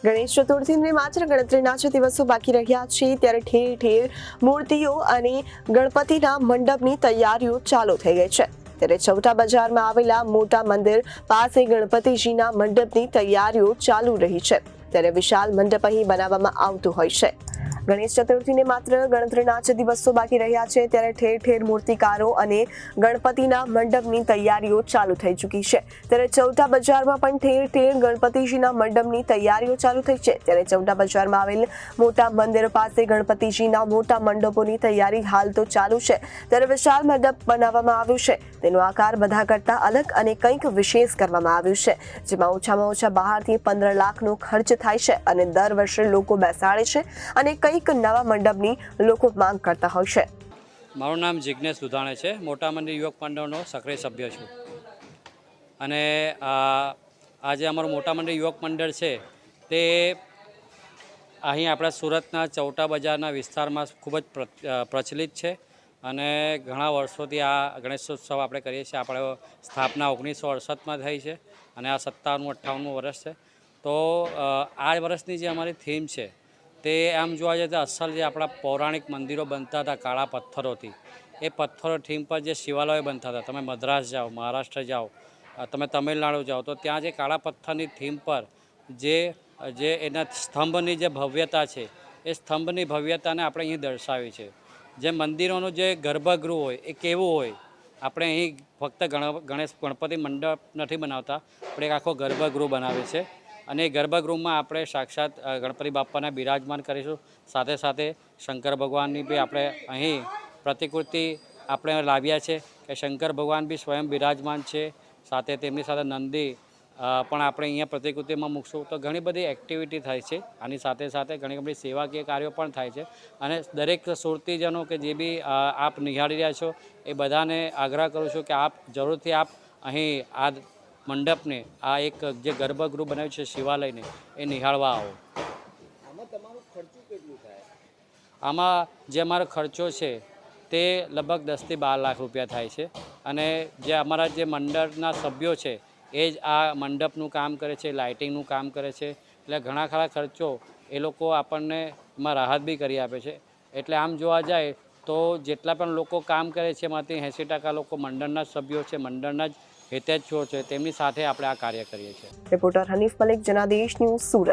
ગણેશ ચતુર્થીને માત્ર ગણતરીના જ દિવસો બાકી રહ્યા છે ત્યારે ઠેર ઠેર મૂર્તિઓ અને ગણપતિના મંડપની તૈયારીઓ ચાલુ થઈ ગઈ છે। ત્યારે ચૌટા બજારમાં આવેલા મોટા મંદિર પાસે ગણપતિજીના મંડપની તૈયારીઓ ચાલુ રહી છે। ત્યારે વિશાળ મંડપ અહીં બનાવવામાં આવતું હોય છે। ગણેશ ચતુર્થીને માત્ર ગણતરીના જ દિવસો બાકી રહ્યા છે ત્યારે ઠેર ઠેર મૂર્તિકારો અને ગણપતિના મંડપની તૈયારીઓ ચાલુ થઈ ચૂકી છે। ત્યારે ચૌટા બજારમાં પણ ઠેર ઠેર ગણપતિજીના મંડપની તૈયારીઓ ચાલુ થઈ છે। ત્યારે ચૌટા બજારમાં આવેલ મોટા મંદિર પાસે ગણપતિજીના મોટા મંડપોની તૈયારી હાલ તો ચાલુ છે। ત્યારે વિશાળ મંડપ બનાવવામાં આવ્યું છે। તેનો આકાર બધા કરતા અલગ અને કંઈક વિશેષ કરવામાં આવ્યું છે, જેમાં ઓછામાં ઓછા બહારથી 15 લાખનો ખર્ચ થાય છે અને દર વર્ષે લોકો બેસાડે છે અને કંઈક નવા મંડપની લોકો માંગ કરતા હોય છે। મારું નામ જિગ્નેશ દુધાણે છે। મોટા મંદિર યુવક મંડળનો સક્રિય સભ્ય છું અને આજે અમારું મોટા મંદિર યુવક મંડળ છે તે અહીં આપણા સુરતના ચૌટા બજારના વિસ્તારમાં ખૂબ જ પ્રચલિત છે અને ઘણા વર્ષોથી આ ગણેશોત્સવ આપણે કરીએ છીએ। આપણે સ્થાપના 1968માં થઈ છે અને આ 57-58મું વર્ષ છે। તો આ વર્ષની જે અમારી થીમ છે તે આમ જોવા જઈએ તો અસલ જે આપણા પૌરાણિક મંદિરો બનતા હતા કાળા પથ્થરોથી, એ પથ્થરો થીમ પર જે શિવાલયો બનતા હતા, તમે મદ્રાસ જાઓ, મહારાષ્ટ્ર જાઓ, તમે તમિલનાડુ જાઓ, તો ત્યાં જે કાળા પથ્થરની થીમ પર જે એના સ્તંભની જે ભવ્યતા છે એ સ્તંભની ભવ્યતાને આપણે અહીં દર્શાવી છે। જે મંદિરોનું જે ગર્ભગૃહ હોય એ કેવું હોય, આપણે અહીં ફક્ત ગણપતિ મંડપ નથી બનાવતા, આપણે એક આખો ગર્ભગૃહ બનાવીએ છીએ અને એ ગર્ભગૃહમાં આપણે સાક્ષાત ગણપતિ બાપ્પાને બિરાજમાન કરીશું। સાથે સાથે શંકર ભગવાનની બી આપણે અહીં પ્રતિકૃતિ આપણે લાવ્યા છે કે શંકર ભગવાન બી સ્વયં બિરાજમાન છે, સાથે તેમની સાથે નંદી પણ આપણે અહીંયા પ્રતિકૃતિમાં મૂકશું। તો ઘણી બધી એક્ટિવિટી થાય છે। આની સાથે સાથે ઘણી બધી સેવાકીય કાર્યો પણ થાય છે અને દરેક સુરતીજનો કે જે બી આપ નિહાળી રહ્યા છો એ બધાને આગ્રહ કરું છું કે આપ જરૂરથી આપ અહીં આ મંડપને, આ એક જે ગર્ભગૃહ બનાવ્યું છે શિવાલયને, એ નિહાળવા આવો। આમાં તમારો ખર્ચો કેટલું થાય? આમાં જે અમારો ખર્ચો છે તે લગભગ 10 થી 12 લાખ રૂપિયા થાય છે અને જે અમારા જે મંડળના સભ્યો છે એ જ આ મંડપનું કામ કરે છે, લાઇટિંગનું કામ કરે છે, એટલે ઘણા ખરા ખર્ચો એ લોકો આપણને એમાં રાહત બી કરી આપે છે। એટલે આમ જોવા જાય તો જેટલા પણ લોકો કામ કરે છે એમાંથી 80% લોકો મંડળના સભ્યો છે, મંડળના જ હિતેચ્છુઓ છે, તેમની સાથે આપણે આ કાર્ય કરીએ છીએ। Reporter Hanif Malik, Janadesh news, Surat.